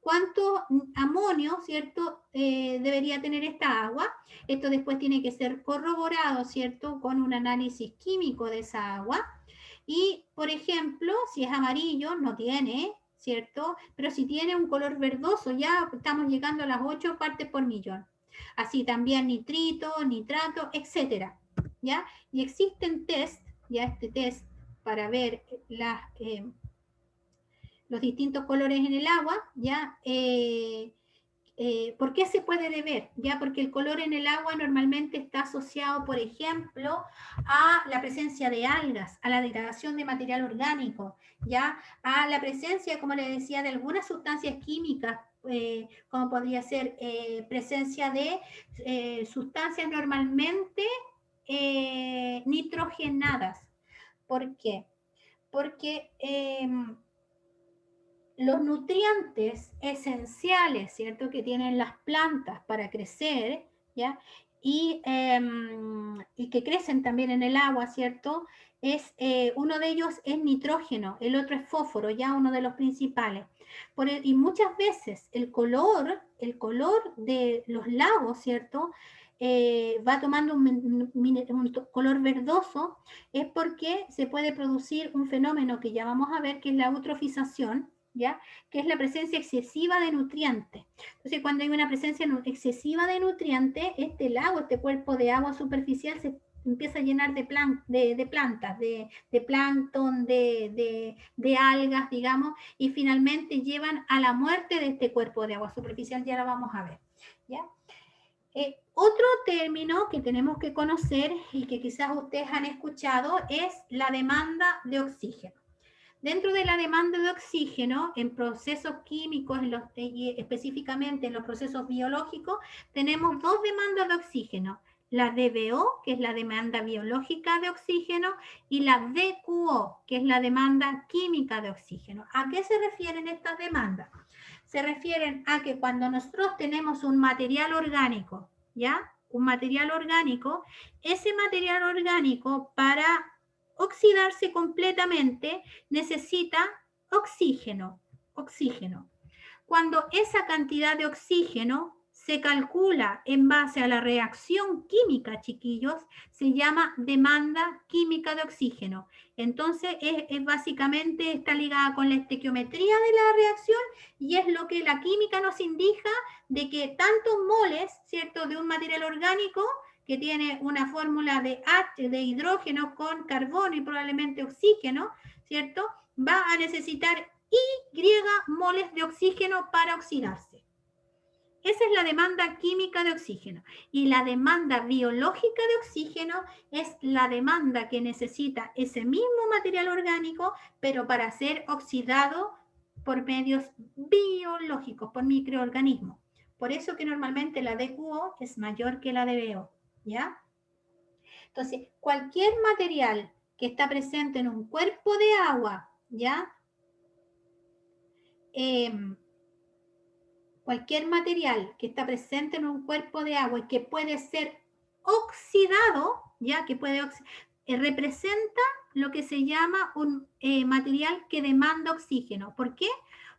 cuánto amonio, ¿cierto? Debería tener esta agua. Esto después tiene que ser corroborado, ¿cierto? Con un análisis químico de esa agua. Y, por ejemplo, si es amarillo, no tiene, ¿cierto? Pero si tiene un color verdoso, ya estamos llegando a las 8 partes por millón. Así también nitrito, nitrato, etcétera, ¿ya? Y existen test, ya este test para ver los distintos colores en el agua, ¿ya? ¿Por qué se puede deber? ¿Ya? Porque el color en el agua normalmente está asociado, por ejemplo, a la presencia de algas, a la degradación de material orgánico, ¿ya? A la presencia, como les decía, de algunas sustancias químicas, como podría ser presencia de sustancias normalmente nitrogenadas. ¿Por qué? Porque los nutrientes esenciales, ¿cierto?, que tienen las plantas para crecer, ¿ya? Y que crecen también en el agua, ¿cierto? Uno de ellos es nitrógeno, el otro es fósforo, ya uno de los principales. Y muchas veces el color de los lagos, ¿cierto?, va tomando un color verdoso, es porque se puede producir un fenómeno que ya vamos a ver, que es la eutrofización, ¿ya? Que es la presencia excesiva de nutrientes. Entonces, cuando hay una presencia excesiva de nutrientes, este lago, este cuerpo de agua superficial se empieza a llenar de plantas, de plancton, de algas, digamos, y finalmente llevan a la muerte de este cuerpo de agua superficial, ya lo vamos a ver, ¿ya? Otro término que tenemos que conocer y que quizás ustedes han escuchado es la demanda de oxígeno. Dentro de la demanda de oxígeno, en procesos químicos, específicamente en los procesos biológicos, tenemos dos demandas de oxígeno. La DBO, que es la demanda biológica de oxígeno, y la DQO, que es la demanda química de oxígeno. ¿A qué se refieren estas demandas? Se refieren a que cuando nosotros tenemos un material orgánico, ¿ya? Un material orgánico, ese material orgánico para oxidarse completamente necesita oxígeno. Cuando esa cantidad de oxígeno se calcula en base a la reacción química, chiquillos, se llama demanda química de oxígeno. Entonces, básicamente está ligada con la estequiometría de la reacción y es lo que la química nos indica de que tantos moles, ¿cierto?, de un material orgánico que tiene una fórmula de hidrógeno con carbono y probablemente oxígeno, ¿cierto?, va a necesitar Y moles de oxígeno para oxidarse. Esa es la demanda química de oxígeno. Y la demanda biológica de oxígeno es la demanda que necesita ese mismo material orgánico, pero para ser oxidado por medios biológicos, por microorganismos. Por eso que normalmente la DQO es mayor que la DBO, ¿ya? Entonces, cualquier material que está presente en un cuerpo de agua, ¿ya? cualquier material que está presente en un cuerpo de agua y que puede ser oxidado, ya que representa lo que se llama un material que demanda oxígeno. ¿Por qué?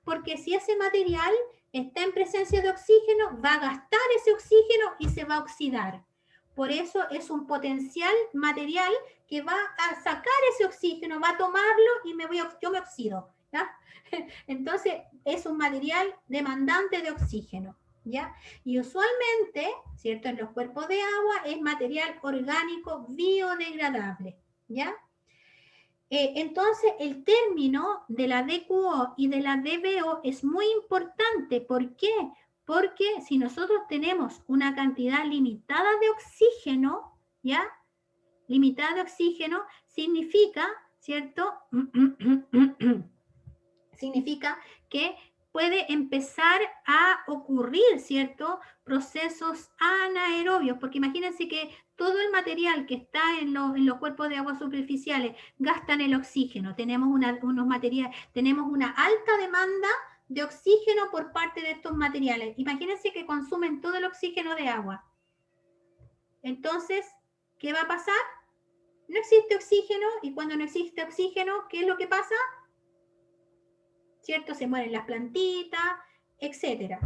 Porque si ese material está en presencia de oxígeno, va a gastar ese oxígeno y se va a oxidar. Por eso es un potencial material que va a sacar ese oxígeno, va a tomarlo y yo me oxido, ¿ya? Entonces es un material demandante de oxígeno, ¿ya? Y usualmente, ¿cierto? En los cuerpos de agua es material orgánico biodegradable, ¿ya? Entonces, el término de la DQO y de la DBO es muy importante. ¿Por qué? Porque si nosotros tenemos una cantidad limitada de oxígeno, ¿ya? Limitada de oxígeno significa, ¿cierto? Significa que puede empezar a ocurrir, ¿cierto? Procesos anaerobios, porque imagínense que todo el material que está en los cuerpos de agua superficiales gastan el oxígeno. Tenemos tenemos una alta demanda de oxígeno por parte de estos materiales. Imagínense que consumen todo el oxígeno de agua. Entonces, ¿qué va a pasar? No existe oxígeno, y cuando no existe oxígeno, ¿qué es lo que pasa? ¿Cierto? Se mueren las plantitas, etc.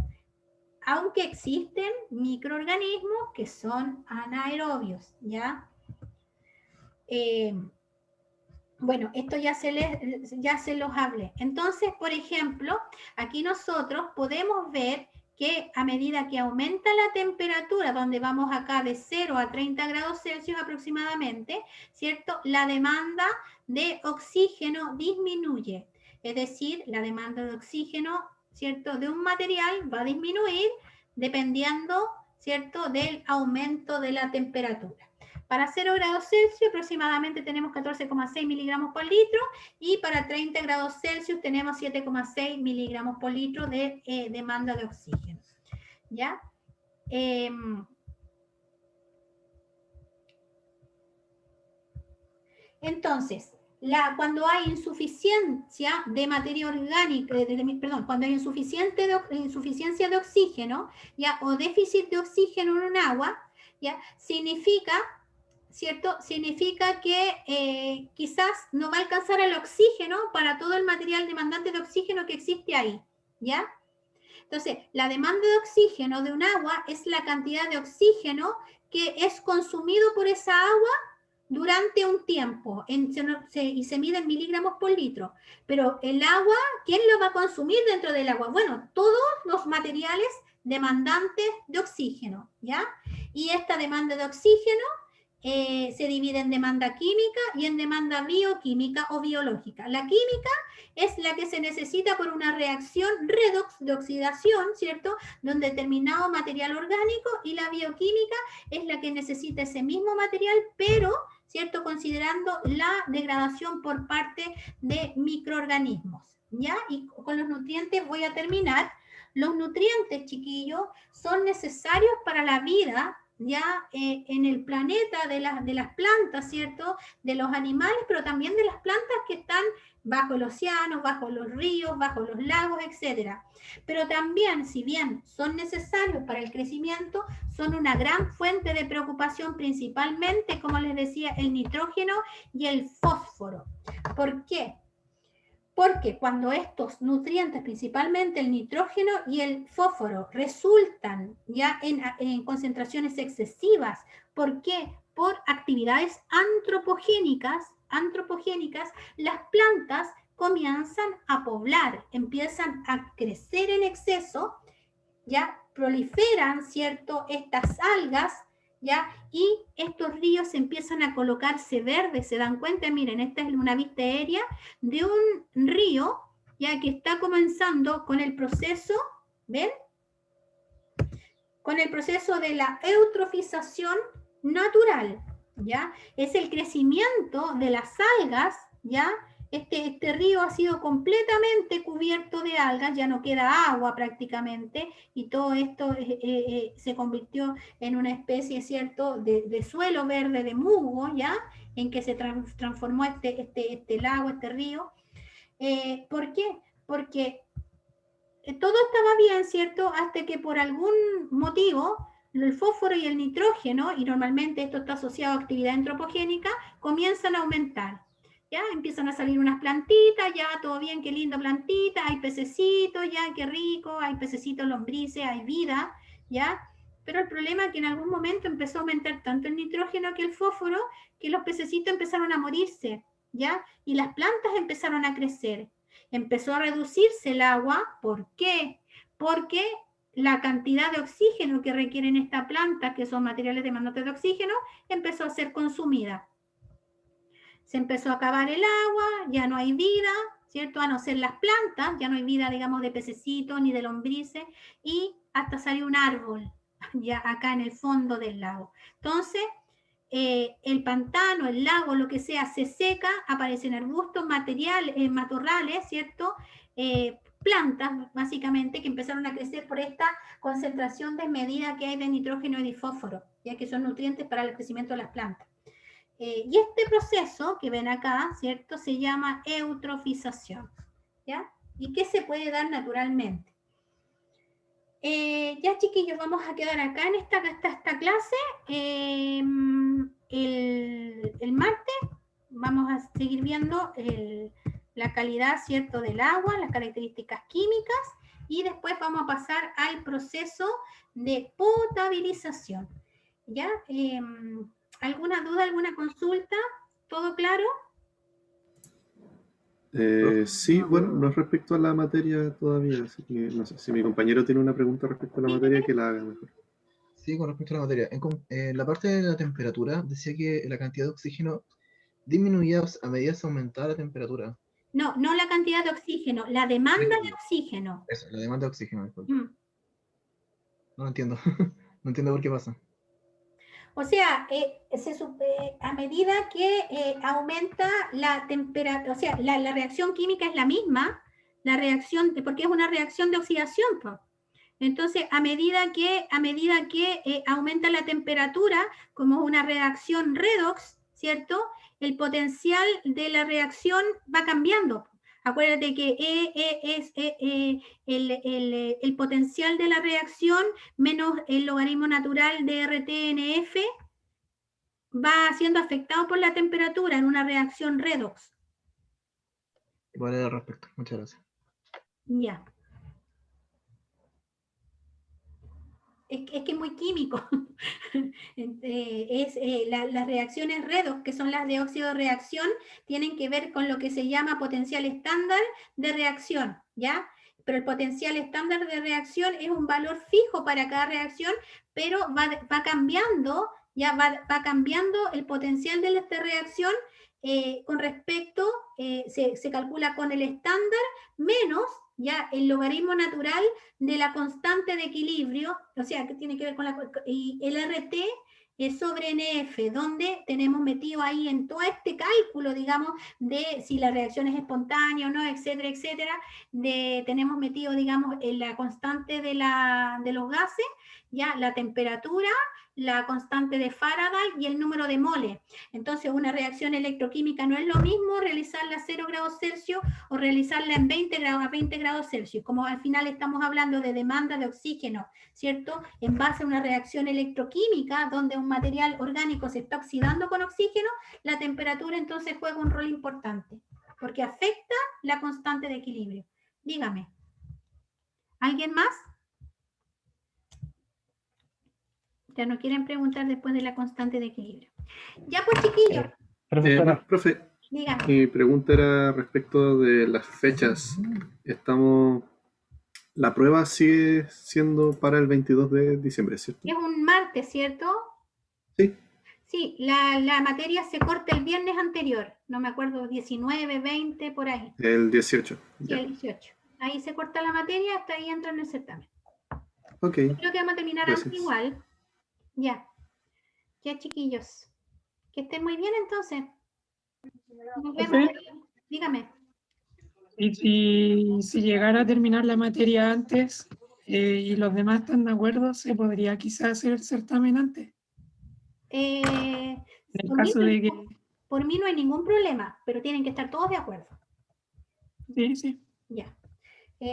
Aunque existen microorganismos que son anaerobios, ¿ya? Bueno, esto ya se los hablé. Entonces, por ejemplo, aquí nosotros podemos ver que a medida que aumenta la temperatura, donde vamos acá de 0 a 30 grados Celsius aproximadamente, ¿cierto? La demanda de oxígeno disminuye. Es decir, la demanda de oxígeno, ¿cierto?, de un material va a disminuir dependiendo, ¿cierto?, del aumento de la temperatura. Para 0 grados Celsius aproximadamente tenemos 14,6 miligramos por litro y para 30 grados Celsius tenemos 7,6 miligramos por litro de demanda de oxígeno. ¿Ya? Entonces, cuando hay insuficiencia de materia orgánica, cuando hay insuficiencia de oxígeno, ¿ya?, o déficit de oxígeno en un agua, ¿ya?, significa, ¿cierto? Significa que quizás no va a alcanzar el oxígeno para todo el material demandante de oxígeno que existe ahí, ¿ya? Entonces, la demanda de oxígeno de un agua es la cantidad de oxígeno que es consumido por esa agua durante un tiempo, y se mide en miligramos por litro. Pero el agua, ¿quién lo va a consumir dentro del agua? Bueno, todos los materiales demandantes de oxígeno, ¿ya? Y esta demanda de oxígeno se divide en demanda química y en demanda bioquímica o biológica. La química es la que se necesita por una reacción redox de oxidación, ¿cierto?, de un determinado material orgánico, y la bioquímica es la que necesita ese mismo material, pero, ¿cierto?, considerando la degradación por parte de microorganismos, ¿ya? Y con los nutrientes voy a terminar. Los nutrientes, chiquillos, son necesarios para la vida, ya en el planeta de las plantas, ¿cierto?, de los animales, pero también de las plantas que están bajo el océano, bajo los ríos, bajo los lagos, etc. Pero también, si bien son necesarios para el crecimiento, son una gran fuente de preocupación, principalmente, como les decía, el nitrógeno y el fósforo. ¿Por qué? Porque cuando estos nutrientes, principalmente el nitrógeno y el fósforo, resultan ya en concentraciones excesivas, ¿por qué? Por actividades antropogénicas, las plantas comienzan a poblar, empiezan a crecer en exceso, ya proliferan, ¿cierto?, estas algas, ¿ya? Y estos ríos empiezan a colocarse verdes, ¿se dan cuenta? Miren, esta es una vista aérea de un río, ya que está comenzando con el proceso, ¿ven?, con el proceso de la eutrofización natural, ¿ya? Es el crecimiento de las algas, ¿ya? Este río ha sido completamente cubierto de algas, ya no queda agua prácticamente, y todo esto se convirtió en una especie, ¿cierto?, de suelo verde, de musgo, ¿ya?, en que se transformó este lago, este río. ¿Por qué? Porque todo estaba bien, ¿cierto? Hasta que por algún motivo el fósforo y el nitrógeno, y normalmente esto está asociado a actividad antropogénica, comienzan a aumentar. ¿Ya? Empiezan a salir unas plantitas, ya todo bien, qué lindo plantita, hay pececitos, ya qué rico, hay pececitos lombrices, hay vida, ¿ya? Pero el problema es que en algún momento empezó a aumentar tanto el nitrógeno que el fósforo, que los pececitos empezaron a morirse, ¿ya? Y las plantas empezaron a crecer. Empezó a reducirse el agua, ¿por qué? Porque la cantidad de oxígeno que requieren esta planta, que son materiales demandantes de oxígeno, empezó a ser consumida. Se empezó a acabar el agua, ya no hay vida, ¿cierto? A no ser las plantas, ya no hay vida, digamos, de pececitos ni de lombrices, y hasta salió un árbol, ya acá en el fondo del lago. Entonces, el pantano, el lago, lo que sea, se seca, aparecen arbustos, matorrales, ¿cierto? Plantas, básicamente, que empezaron a crecer por esta concentración desmedida que hay de nitrógeno y de fósforo, ya que son nutrientes para el crecimiento de las plantas. Y este proceso que ven acá, ¿cierto? Se llama eutrofización, ¿ya? ¿Y qué se puede dar naturalmente? Ya, chiquillos, vamos a quedar acá en esta clase. El martes vamos a seguir viendo la calidad, ¿cierto?, del agua, las características químicas, y después vamos a pasar al proceso de potabilización, ¿ya? ¿Alguna duda, alguna consulta? ¿Todo claro? Sí, bueno, no es respecto a la materia todavía, así que no sé, si mi compañero tiene una pregunta respecto a la materia, que la haga mejor. Sí, con respecto a la materia. En la parte de la temperatura, decía que la cantidad de oxígeno disminuía a medida que se aumentaba la temperatura. No, no la cantidad de oxígeno, la demanda de oxígeno. Eso, la demanda de oxígeno, disculpe. Mm. No lo entiendo. No entiendo por qué pasa. O sea, a medida que aumenta la temperatura, o sea, la reacción química es la misma, la reacción, porque es una reacción de oxidación, pues. Entonces, a medida que aumenta la temperatura, como es una reacción redox, ¿cierto? El potencial de la reacción va cambiando. Acuérdate que es el potencial de la reacción menos el logaritmo natural de RTNF va siendo afectado por la temperatura en una reacción redox. Vale, al respecto. Muchas gracias. Ya. Es que es muy químico. Las reacciones redox, que son las de óxido de reacción, tienen que ver con lo que se llama potencial estándar de reacción, ¿ya? Pero el potencial estándar de reacción es un valor fijo para cada reacción, pero va cambiando, ya va cambiando el potencial de esta reacción con respecto, se calcula con el estándar menos ya el logaritmo natural de la constante de equilibrio, o sea, que tiene que ver con y el RT es sobre NF, donde tenemos metido ahí en todo este cálculo, digamos, de si la reacción es espontánea o no, etcétera, etcétera, tenemos metido, digamos, en la constante de los gases, ya la temperatura, la constante de Faraday y el número de moles. Entonces, una reacción electroquímica no es lo mismo realizarla a 0 grados Celsius o realizarla en 20 grados Celsius. Como al final estamos hablando de demanda de oxígeno, ¿cierto? En base a una reacción electroquímica donde un material orgánico se está oxidando con oxígeno, la temperatura entonces juega un rol importante, porque afecta la constante de equilibrio. Dígame. ¿Alguien más? Ya no quieren preguntar después de la constante de equilibrio. Ya pues, chiquillos. Profe, Dígame. mi pregunta era respecto de las fechas. La prueba sigue siendo para el 22 de diciembre, ¿cierto? Es un martes, ¿cierto? Sí. Sí, la materia se corta el viernes anterior. No me acuerdo, 19, 20, por ahí. El 18. Sí, Ya. el 18. Ahí se corta la materia, hasta ahí entra en el certamen. Ok. Creo que vamos a terminar Gracias. antes igual. Ya. Ya, chiquillos. Que estén muy bien entonces. Nos vemos. Dígame. Y si llegara a terminar la materia antes y los demás están de acuerdo, ¿se podría quizás hacer el certamen antes? En el caso de que... Por mí no hay ningún problema, pero tienen que estar todos de acuerdo. Sí, sí. Ya.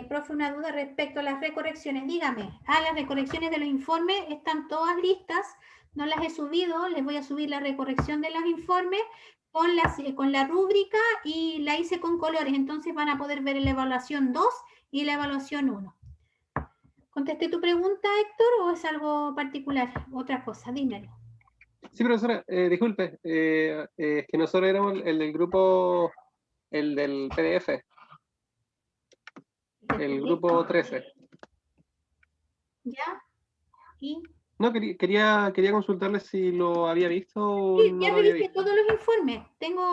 Profe, una duda respecto a las recorrecciones. Dígame, las recorrecciones de los informes están todas listas, no las he subido, les voy a subir la recorrección de los informes con la rúbrica y la hice con colores, entonces van a poder ver la evaluación 2 y la evaluación 1. ¿Contesté tu pregunta, Héctor, o es algo particular? Otra cosa, dímelo. Sí, profesora, disculpe, es que nosotros éramos el del grupo, el del PDF, el grupo 13. ¿Ya? ¿Y? No, quería consultarle si lo había visto o Sí, no ya lo había revisé visto. todos los informes.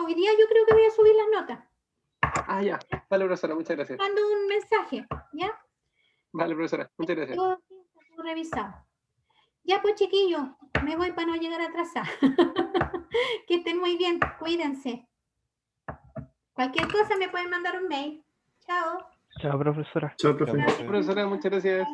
Hoy día yo creo que voy a subir las notas. Ah, ya. Vale, profesora, muchas gracias. Mando un mensaje, ¿ya? Vale, profesora, muchas gracias. Todo revisado. Ya pues, chiquillos, me voy para no llegar atrasada. Que estén muy bien, cuídense. Cualquier cosa me pueden mandar un mail. Chao. Chao, profesora. Chao, profe. Profesora, muchas gracias.